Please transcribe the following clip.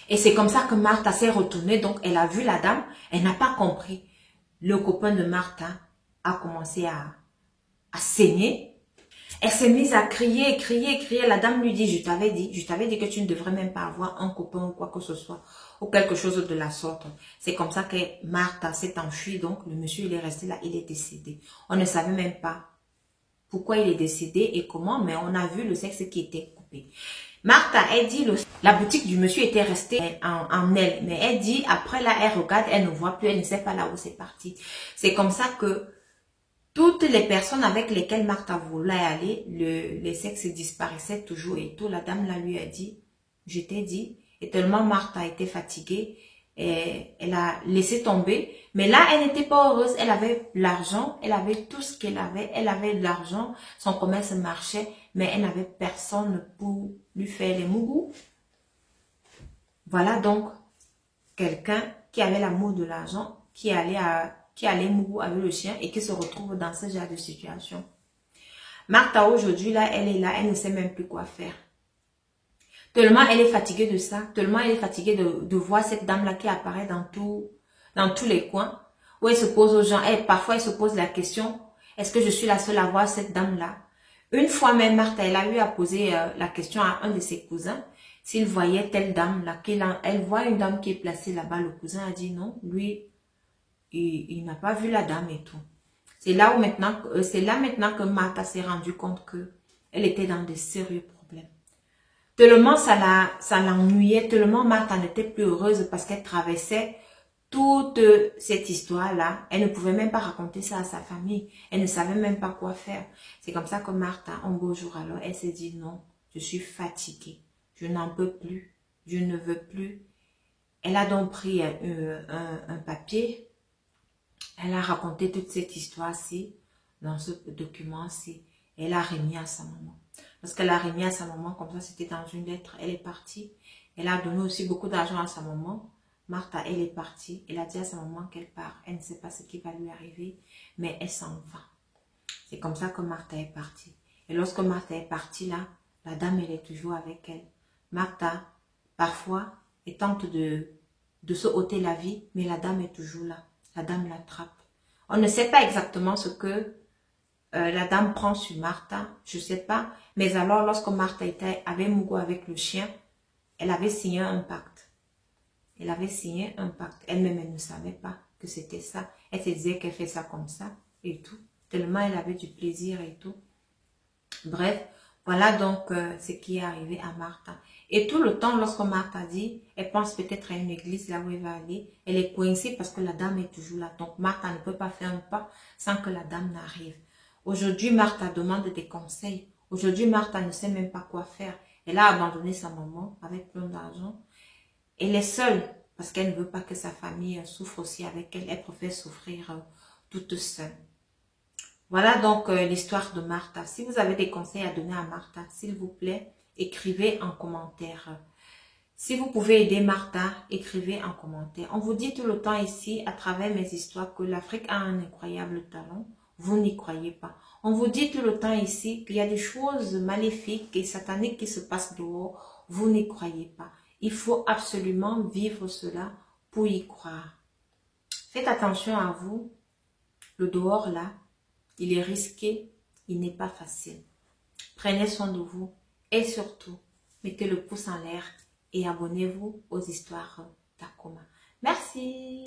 Et c'est comme ça que Martha s'est retournée. Donc, elle a vu la dame. Elle n'a pas compris. Le copain de Martha a commencé à saigner. Elle s'est mise à crier, crier, crier. La dame lui dit, je t'avais dit que tu ne devrais même pas avoir un copain ou quoi que ce soit, ou quelque chose de la sorte. C'est comme ça que Martha s'est enfuie. Donc, le monsieur, il est resté là, il est décédé. On ne savait même pas pourquoi il est décédé et comment, mais on a vu le sexe qui était coupé. Martha, elle dit, la boutique du monsieur était restée en elle, mais elle dit, après là, elle regarde, elle ne voit plus, elle ne sait pas là où c'est parti. C'est comme ça que toutes les personnes avec lesquelles Martha voulait aller, les sexes disparaissaient toujours et tout. La dame là lui a dit, je t'ai dit. Et tellement Martha était fatiguée, et elle a laissé tomber. Mais là, elle n'était pas heureuse. Elle avait l'argent, elle avait tout ce qu'elle avait. Elle avait de l'argent, son commerce marchait, mais elle n'avait personne pour lui faire les mougous. Voilà donc quelqu'un qui avait l'amour de l'argent, qui allait mougou avec le chien et qui se retrouve dans ce genre de situation. Martha aujourd'hui, là, elle est là, elle ne sait même plus quoi faire. Tellement elle est fatiguée de ça, tellement elle est fatiguée de voir cette dame-là qui apparaît dans tous les coins, où elle se pose aux gens, parfois elle se pose la question, est-ce que je suis la seule à voir cette dame-là? Une fois même, Martha, elle a eu à poser la question à un de ses cousins, s'il voyait telle dame-là, elle voit une dame qui est placée là-bas, le cousin a dit non, lui, il n'a pas vu la dame et tout. C'est là maintenant que Martha s'est rendue compte que elle était dans de sérieux problèmes. Tellement ça l'ennuyait, tellement Martha n'était plus heureuse parce qu'elle traversait toute cette histoire-là. Elle ne pouvait même pas raconter ça à sa famille. Elle ne savait même pas quoi faire. C'est comme ça que Martha, un beau jour alors, elle s'est dit non, je suis fatiguée. Je n'en peux plus. Je ne veux plus. Elle a donc pris un papier. Elle a raconté toute cette histoire-ci dans ce document-ci. Elle a remis à sa maman. Parce qu'elle a remis à sa maman, comme ça c'était dans une lettre, elle est partie. Elle a donné aussi beaucoup d'argent à sa maman. Martha, elle est partie. Elle a dit à sa maman qu'elle part. Elle ne sait pas ce qui va lui arriver, mais elle s'en va. C'est comme ça que Martha est partie. Et lorsque Martha est partie là, la dame, elle est toujours avec elle. Martha, parfois, elle tente de se ôter la vie, mais la dame est toujours là. La dame l'attrape. On ne sait pas exactement ce que la dame prend sur Martha, je ne sais pas. Mais alors, lorsque Martha avait Mougou avec le chien, elle avait signé un pacte. Elle avait signé un pacte. Elle-même, elle ne savait pas que c'était ça. Elle se disait qu'elle fait ça comme ça et tout. Tellement elle avait du plaisir et tout. Bref, voilà donc ce qui est arrivé à Martha. Et tout le temps, lorsque Martha dit, elle pense peut-être à une église là où elle va aller, elle est coincée parce que la dame est toujours là. Donc Martha ne peut pas faire un pas sans que la dame n'arrive. Aujourd'hui, Martha demande des conseils. Aujourd'hui, Martha ne sait même pas quoi faire. Elle a abandonné sa maman avec plein d'argent. Elle est seule parce qu'elle ne veut pas que sa famille souffre aussi avec elle. Elle préfère souffrir toute seule. Voilà donc l'histoire de Martha. Si vous avez des conseils à donner à Martha, s'il vous plaît, écrivez en commentaire. Si vous pouvez aider Martha, écrivez en commentaire. On vous dit tout le temps ici, à travers mes histoires, que l'Afrique a un incroyable talent. Vous n'y croyez pas. On vous dit tout le temps ici qu'il y a des choses maléfiques et sataniques qui se passent dehors. Vous n'y croyez pas. Il faut absolument vivre cela pour y croire. Faites attention à vous. Le dehors là, il est risqué, il n'est pas facile. Prenez soin de vous et surtout, mettez le pouce en l'air et abonnez-vous aux histoires d'Akoma. Merci.